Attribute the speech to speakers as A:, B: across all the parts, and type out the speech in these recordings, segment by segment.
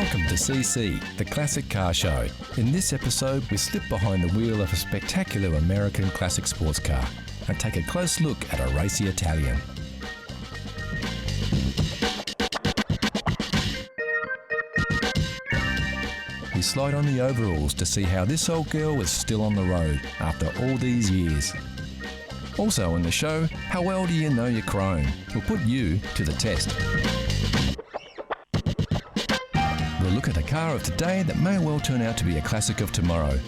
A: Welcome to CC, the Classic Car Show. In this episode, we slip behind the wheel of a spectacular American classic sports car and take a close look at a racy Italian. We slide on the overalls to see how this old girl is still on the road after all these years. Also on the show, how well do you know your chrome? We'll put you to the test. We'll look at a car of today that may well turn out to be a classic of tomorrow.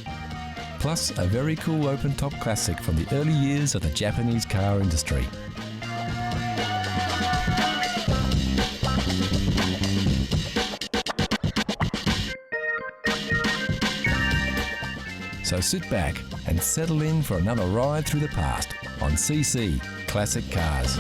A: Plus, a very cool open-top classic from the early years of the Japanese car industry. So sit back and settle in for another ride through the past on CC Classic Cars.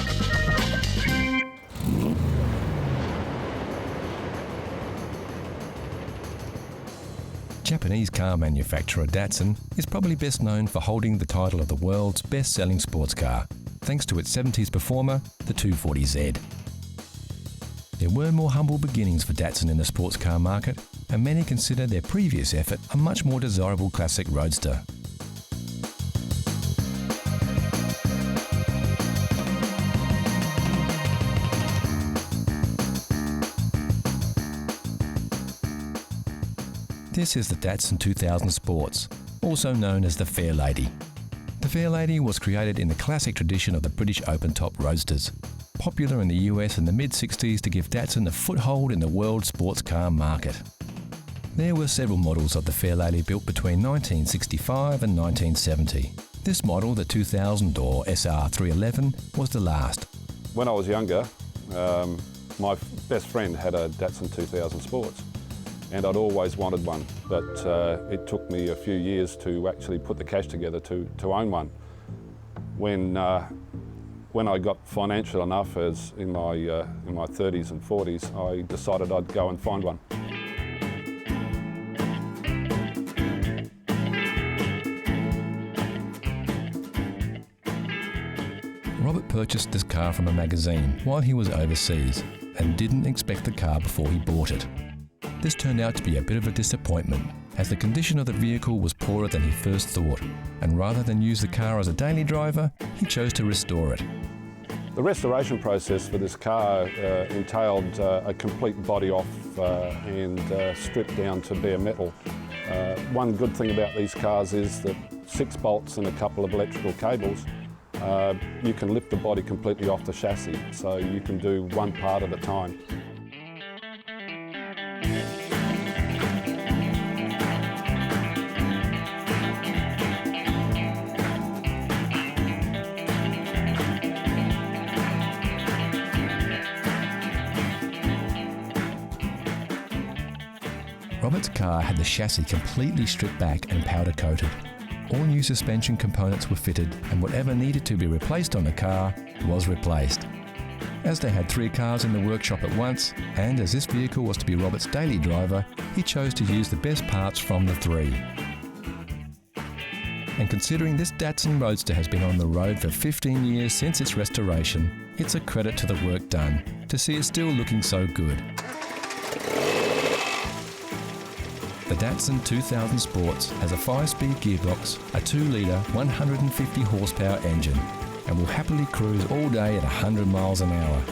A: Japanese car manufacturer Datsun is probably best known for holding the title of the world's best-selling sports car, thanks to its 70s performer, the 240Z. There were more humble beginnings for Datsun in the sports car market, and many consider their previous effort a much more desirable classic roadster. This is the Datsun 2000 Sports, also known as the Fairlady. The Fairlady was created in the classic tradition of the British open-top roadsters, popular in the US in the mid-60s to give Datsun a foothold in the world sports car market. There were several models of the Fairlady built between 1965 and 1970. This model, the 2000 or SR311, was the last.
B: When I was younger, my best friend had a Datsun 2000 Sports. And I'd always wanted one, but it took me a few years to actually put the cash together to own one. When I got financial enough, as in my 30s and 40s, I decided I'd go and find one.
A: Robert purchased this car from a magazine while he was overseas and didn't expect the car before he bought it. This turned out to be a bit of a disappointment, as the condition of the vehicle was poorer than he first thought, and rather than use the car as a daily driver, he chose to restore it.
B: The restoration process for this car entailed a complete body off and stripped down to bare metal. One good thing about these cars is that 6 bolts and a couple of electrical cables, you can lift the body completely off the chassis, so you can do one part at a time.
A: Robert's car had the chassis completely stripped back and powder coated. All new suspension components were fitted, and whatever needed to be replaced on the car was replaced. As they had 3 cars in the workshop at once, and as this vehicle was to be Robert's daily driver, he chose to use the best parts from the 3. And considering this Datsun Roadster has been on the road for 15 years since its restoration, it's a credit to the work done to see it still looking so good. The Datsun 2000 Sports has a 5-speed gearbox, a 2-litre, 150 horsepower engine, and will happily cruise all day at 100 miles an hour.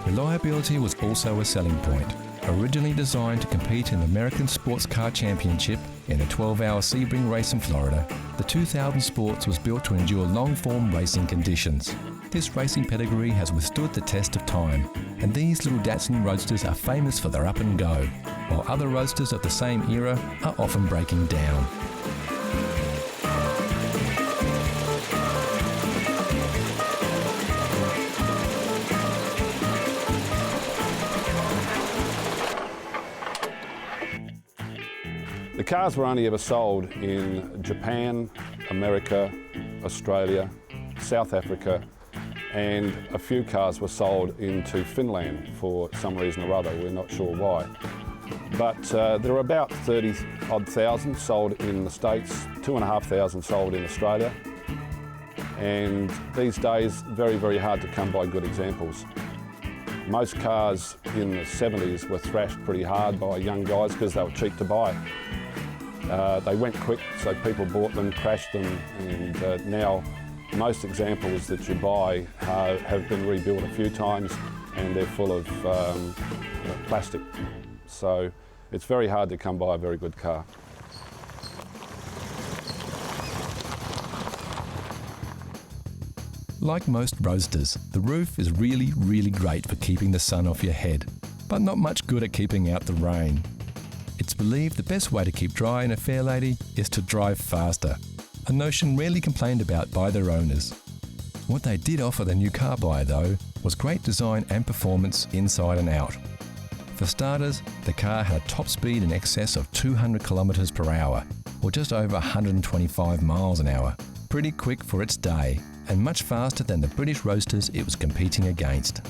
A: Reliability was also a selling point. Originally designed to compete in the American Sports Car Championship in a 12-hour Sebring race in Florida, the 2000 Sports was built to endure long-form racing conditions. This racing pedigree has withstood the test of time, and these little Datsun Roadsters are famous for their up and go, while other roadsters of the same era are often breaking down.
B: The cars were only ever sold in Japan, America, Australia, South Africa, and a few cars were sold into Finland for some reason or other. We're not sure why. But there are about 30-odd thousand sold in the States, 2,500 sold in Australia. And these days, very, very hard to come by good examples. Most cars in the 70s were thrashed pretty hard by young guys because they were cheap to buy. They went quick, so people bought them, crashed them, and now most examples that you buy have been rebuilt a few times, and they're full of plastic. So it's very hard to come by a very good car.
A: Like most roadsters, the roof is really great for keeping the sun off your head, but not much good at keeping out the rain. It's believed the best way to keep dry in a Fairlady is to drive faster, a notion rarely complained about by their owners. What they did offer the new car buyer though was great design and performance inside and out. For starters, the car had a top speed in excess of 200 kilometres per hour, or just over 125 miles an hour. Pretty quick for its day, and much faster than the British roadsters it was competing against.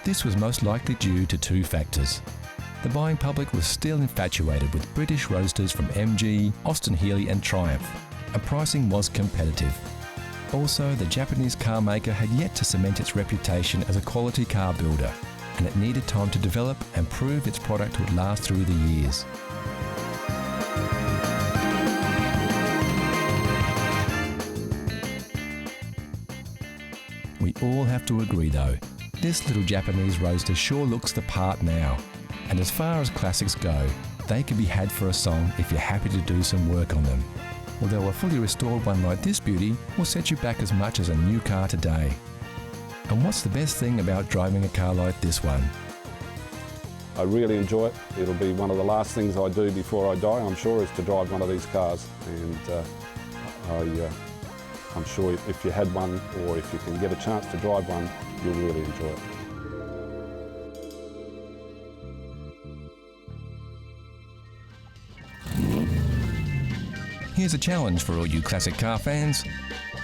A: This was most likely due to two factors. The buying public was still infatuated with British roadsters from MG, Austin Healey and Triumph, and pricing was competitive. Also, the Japanese car maker had yet to cement its reputation as a quality car builder, and it needed time to develop and prove its product would last through the years. We all have to agree though, this little Japanese roadster sure looks the part now. And as far as classics go, they can be had for a song if you're happy to do some work on them. Although a fully restored one like this beauty will set you back as much as a new car today. And what's the best thing about driving a car like this one?
B: I really enjoy it. It'll be one of the last things I do before I die, I'm sure, is to drive one of these cars. And I'm sure if you had one, or if you can get a chance to drive one, you'll really enjoy it.
A: Here's a challenge for all you classic car fans.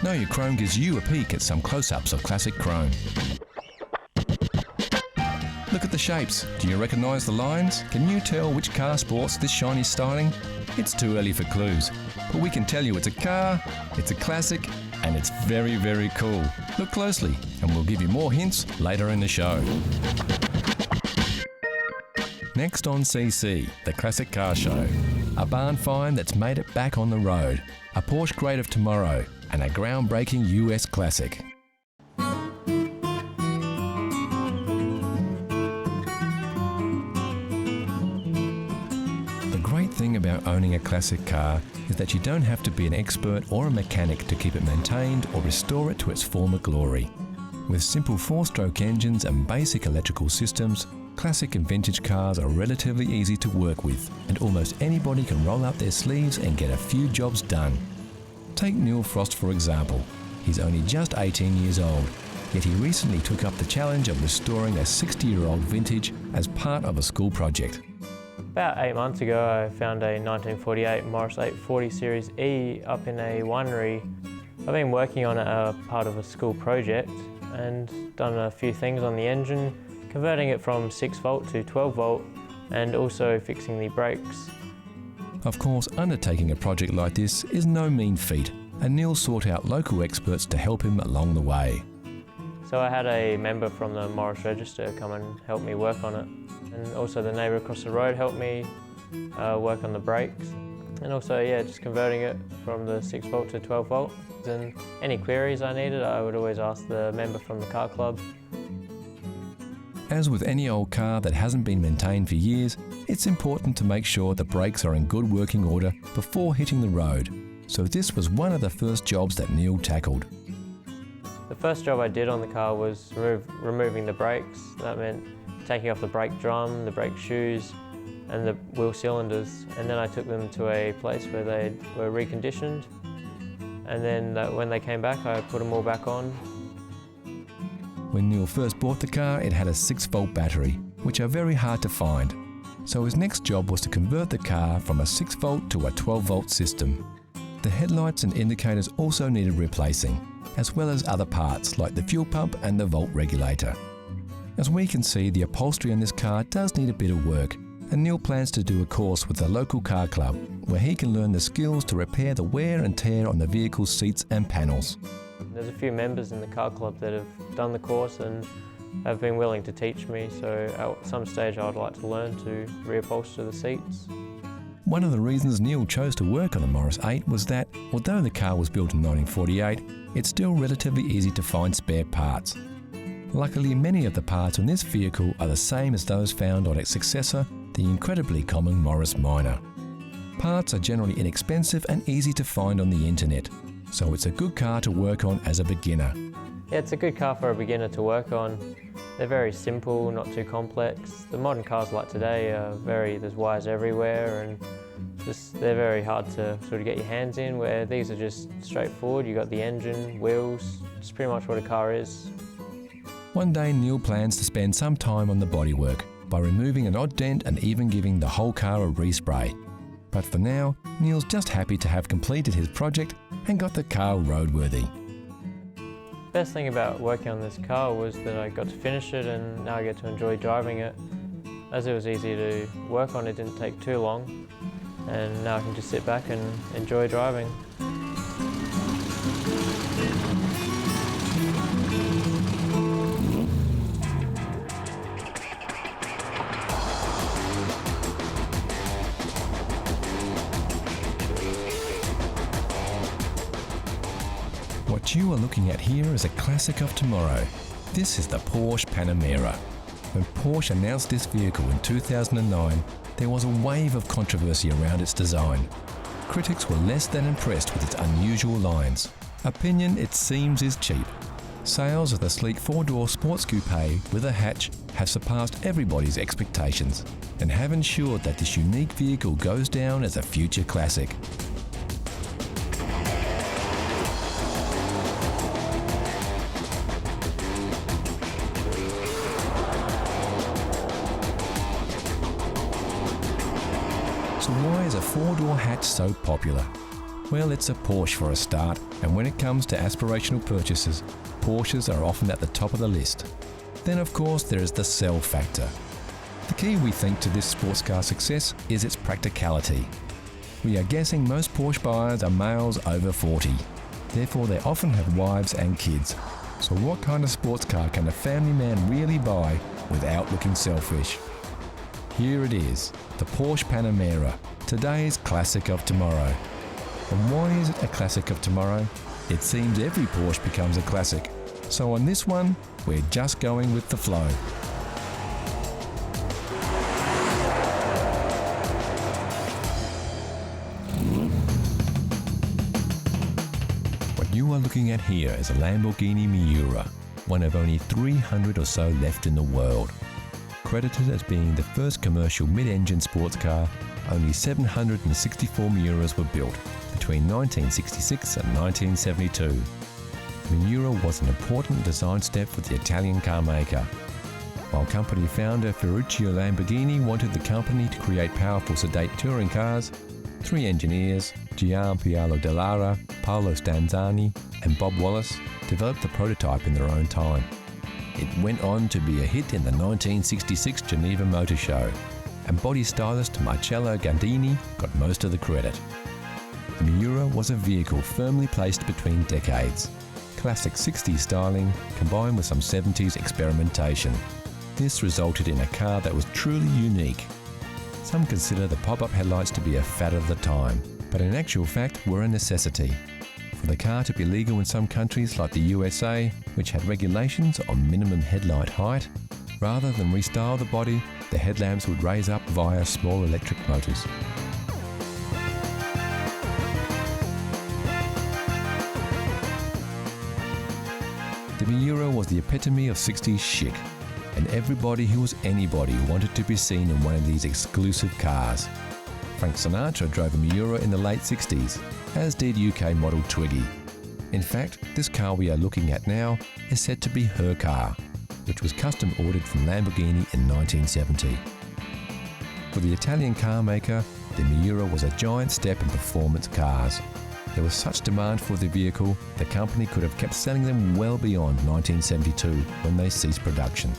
A: Know Your Chrome gives you a peek at some close-ups of classic chrome. Look at the shapes. Do you recognise the lines? Can you tell which car sports this shiny styling? It's too early for clues, but we can tell you it's a car, it's a classic, and it's very cool. Look closely, and we'll give you more hints later in the show. Next on CC, the Classic Car Show. A barn find that's made it back on the road. A Porsche great of tomorrow, and a groundbreaking US classic. The great thing about owning a classic car is that you don't have to be an expert or a mechanic to keep it maintained or restore it to its former glory. With simple 4-stroke engines and basic electrical systems, classic and vintage cars are relatively easy to work with, and almost anybody can roll up their sleeves and get a few jobs done. Take Neil Frost for example. He's only just 18 years old, yet he recently took up the challenge of restoring a 60-year-old vintage as part of a school project.
C: About 8 months ago, I found a 1948 Morris 840 Series E up in a winery. I've been working on it as part of a school project and done a few things on the engine, converting it from 6 volt to 12 volt and also fixing the brakes.
A: Of course, undertaking a project like this is no mean feat, and Neil sought out local experts to help him along the way.
C: So I had a member from the Morris Register come and help me work on it. And also the neighbour across the road helped me work on the brakes. And also, just converting it from the 6 volt to 12 volt. And any queries I needed, I would always ask the member from the car club.
A: As with any old car that hasn't been maintained for years, it's important to make sure the brakes are in good working order before hitting the road. So this was one of the first jobs that Neil tackled.
C: The first job I did on the car was removing the brakes. That meant taking off the brake drum, the brake shoes, and the wheel cylinders. And then I took them to a place where they were reconditioned. And then when they came back, I put them all back on.
A: When Neil first bought the car, it had a 6-volt battery, which are very hard to find. So his next job was to convert the car from a 6-volt to a 12-volt system. The headlights and indicators also needed replacing, as well as other parts like the fuel pump and the volt regulator. As we can see, the upholstery in this car does need a bit of work, and Neil plans to do a course with the local car club where he can learn the skills to repair the wear and tear on the vehicle's seats and panels.
C: There's a few members in the car club that have done the course and have been willing to teach me, so at some stage I'd like to learn to reupholster the seats.
A: One of the reasons Neil chose to work on a Morris 8 was that, although the car was built in 1948, it's still relatively easy to find spare parts. Luckily, many of the parts on this vehicle are the same as those found on its successor, the incredibly common Morris Minor. Parts are generally inexpensive and easy to find on the internet, so it's a good car to work on as a beginner.
C: Yeah, it's a good car for a beginner to work on. They're very simple, not too complex. The modern cars like today are there's wires everywhere and they're very hard to sort of get your hands in, where these are just straightforward. You've got the engine, wheels, just pretty much what a car is.
A: One day Neil plans to spend some time on the bodywork by removing an odd dent and even giving the whole car a respray. But for now, Neil's just happy to have completed his project and got the car roadworthy.
C: Best thing about working on this car was that I got to finish it and now I get to enjoy driving it. As it was easy to work on, it didn't take too long, and now I can just sit back and enjoy driving.
A: What you are looking at here is a classic of tomorrow. This is the Porsche Panamera. When Porsche announced this vehicle in 2009, there was a wave of controversy around its design. Critics were less than impressed with its unusual lines. Opinion, it seems, is cheap. Sales of the sleek four-door sports coupe with a hatch have surpassed everybody's expectations and have ensured that this unique vehicle goes down as a future classic. So why is a four-door hatch so popular? Well, it's a Porsche for a start, and when it comes to aspirational purchases, Porsches are often at the top of the list. Then of course there is the sell factor. The key, we think, to this sports car success is its practicality. We are guessing most Porsche buyers are males over 40. Therefore they often have wives and kids. So what kind of sports car can a family man really buy without looking selfish? Here it is, the Porsche Panamera, today's classic of tomorrow. And why is it a classic of tomorrow? It seems every Porsche becomes a classic. So on this one, we're just going with the flow. What you are looking at here is a Lamborghini Miura, one of only 300 or so left in the world. Credited as being the first commercial mid-engine sports car, only 764 Miuras were built between 1966 and 1972. Miura was an important design step for the Italian car maker. While company founder Ferruccio Lamborghini wanted the company to create powerful, sedate touring cars, three engineers, Gianpaolo Dallara, Paolo Stanzani and Bob Wallace, developed the prototype in their own time. It went on to be a hit in the 1966 Geneva Motor Show, and body stylist Marcello Gandini got most of the credit. The Miura was a vehicle firmly placed between decades. Classic 60s styling combined with some 70s experimentation. This resulted in a car that was truly unique. Some consider the pop-up headlights to be a fad of the time, but in actual fact were a necessity. For the car to be legal in some countries like the USA, which had regulations on minimum headlight height, rather than restyle the body, the headlamps would raise up via small electric motors. The Miura was the epitome of 60s chic, and everybody who was anybody wanted to be seen in one of these exclusive cars. Frank Sinatra drove a Miura in the late 60s, as did UK model Twiggy. In fact, this car we are looking at now is said to be her car, which was custom ordered from Lamborghini in 1970. For the Italian car maker, the Miura was a giant step in performance cars. There was such demand for the vehicle, the company could have kept selling them well beyond 1972 when they ceased production.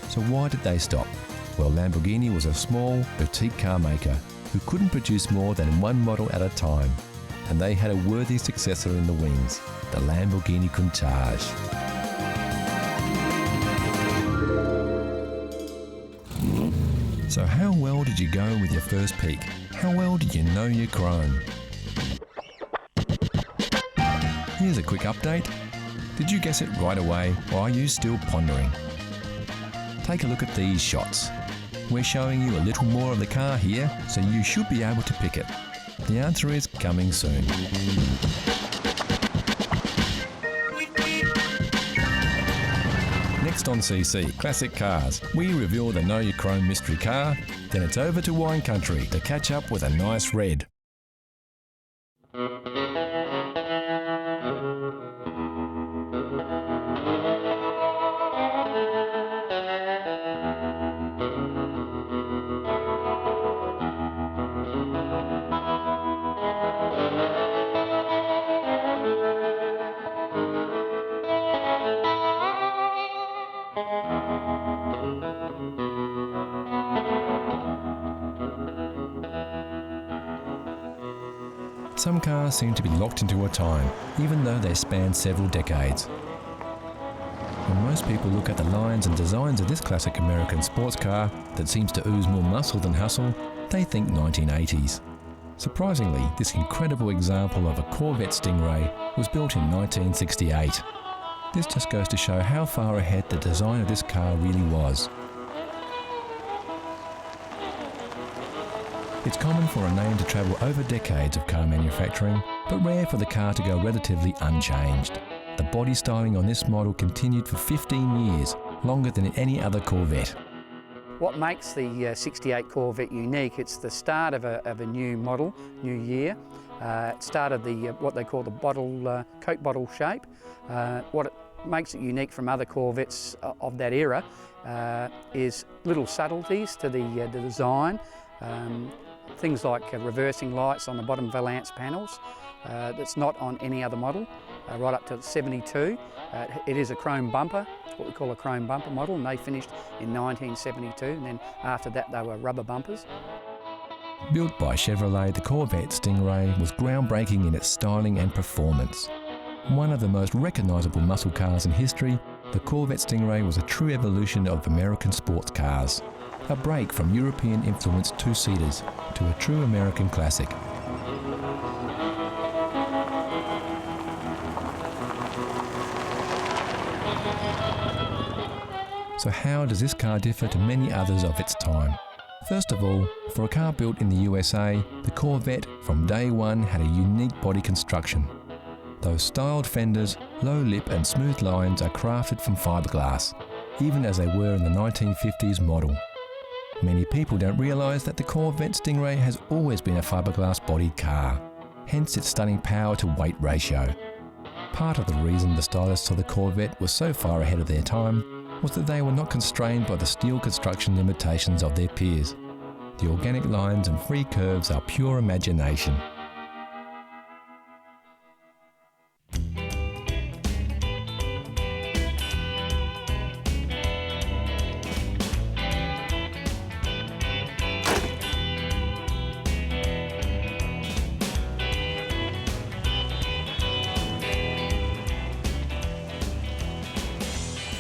A: So why did they stop? Well, Lamborghini was a small, boutique car maker who couldn't produce more than one model at a time, and they had a worthy successor in the wings, the Lamborghini Countach. So how well did you go with your first peek? How well did you know your chrome? Here's a quick update. Did you guess it right away, or are you still pondering? Take a look at these shots. We're showing you a little more of the car here, so you should be able to pick it. The answer is coming soon. Next on CC Classic Cars, we reveal the Know Your Chrome mystery car, then it's over to wine country to catch up with a nice red. Some cars seem to be locked into a time, even though they span several decades. When most people look at the lines and designs of this classic American sports car that seems to ooze more muscle than hustle, they think 1980s. Surprisingly, this incredible example of a Corvette Stingray was built in 1968. This just goes to show how far ahead the design of this car really was. It's common for a name to travel over decades of car manufacturing, but rare for the car to go relatively unchanged. The body styling on this model continued for 15 years, longer than any other Corvette.
D: What makes the 68 Corvette unique, it's the start of a new model, new year. It started what they call the Coke bottle shape. What it makes it unique from other Corvettes of that era is little subtleties to the design. Things like reversing lights on the bottom valance panels that's not on any other model, right up to 72. It is a chrome bumper, what we call a chrome bumper model, and they finished in 1972, and then after that they were rubber bumpers.
A: Built by Chevrolet, the Corvette Stingray was groundbreaking in its styling and performance. One of the most recognisable muscle cars in history, the Corvette Stingray was a true evolution of American sports cars. A break from European-influenced two-seaters to a true American classic. So how does this car differ to many others of its time? First of all, for a car built in the USA, the Corvette from day one had a unique body construction. Those styled fenders, low lip and smooth lines are crafted from fiberglass, even as they were in the 1950s model. Many people don't realise that the Corvette Stingray has always been a fiberglass-bodied car, hence its stunning power to weight ratio. Part of the reason the stylists of the Corvette were so far ahead of their time was that they were not constrained by the steel construction limitations of their peers. The organic lines and free curves are pure imagination.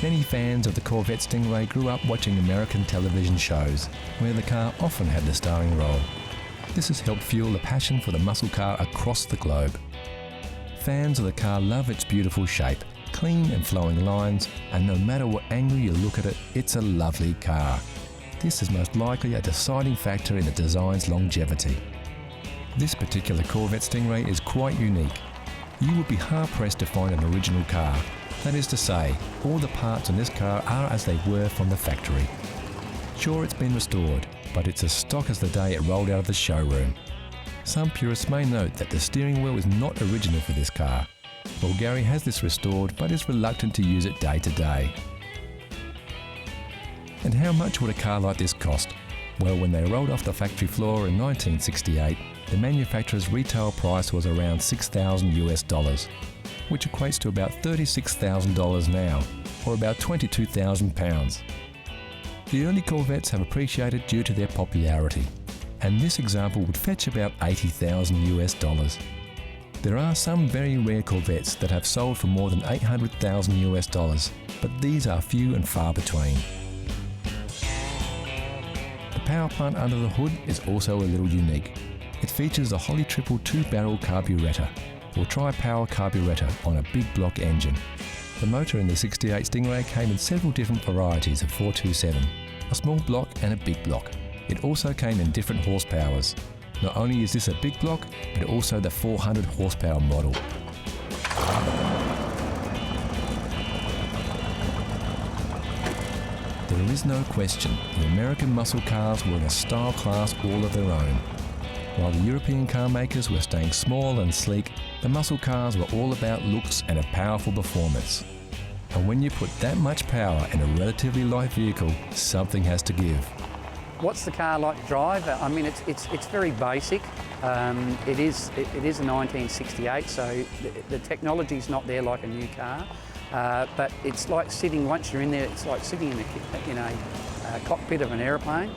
A: Many fans of the Corvette Stingray grew up watching American television shows, where the car often had the starring role. This has helped fuel the passion for the muscle car across the globe. Fans of the car love its beautiful shape, clean and flowing lines, and no matter what angle you look at it, it's a lovely car. This is most likely a deciding factor in the design's longevity. This particular Corvette Stingray is quite unique. You would be hard-pressed to find an original car. That is to say, all the parts on this car are as they were from the factory. Sure, it's been restored, but it's as stock as the day it rolled out of the showroom. Some purists may note that the steering wheel is not original for this car. Well, Gary has this restored, but is reluctant to use it day to day. And how much would a car like this cost? Well, when they rolled off the factory floor in 1968, the manufacturer's retail price was around $6,000 US, which equates to about $36,000 now, or about £22,000. The early Corvettes have appreciated due to their popularity, and this example would fetch about $80,000. There are some very rare Corvettes that have sold for more than $800,000, but these are few and far between. The power plant under the hood is also a little unique. It features a Holly Triple 2-barrel carburettor, or tri-power carburettor on a big block engine. The motor in the 68 Stingray came in several different varieties of 427, a small block and a big block. It also came in different horsepowers. Not only is this a big block, but also the 400 horsepower model. There is no question the American muscle cars were in a style class all of their own. While the European car makers were staying small and sleek, the muscle cars were all about looks and a powerful performance. And when you put that much power in a relatively light vehicle, something has to give.
D: What's the car like to drive? I mean, it's very basic. It is a 1968, so the technology's not there like a new car. But it's like sitting, once you're in there, it's like sitting in a cockpit of an aeroplane.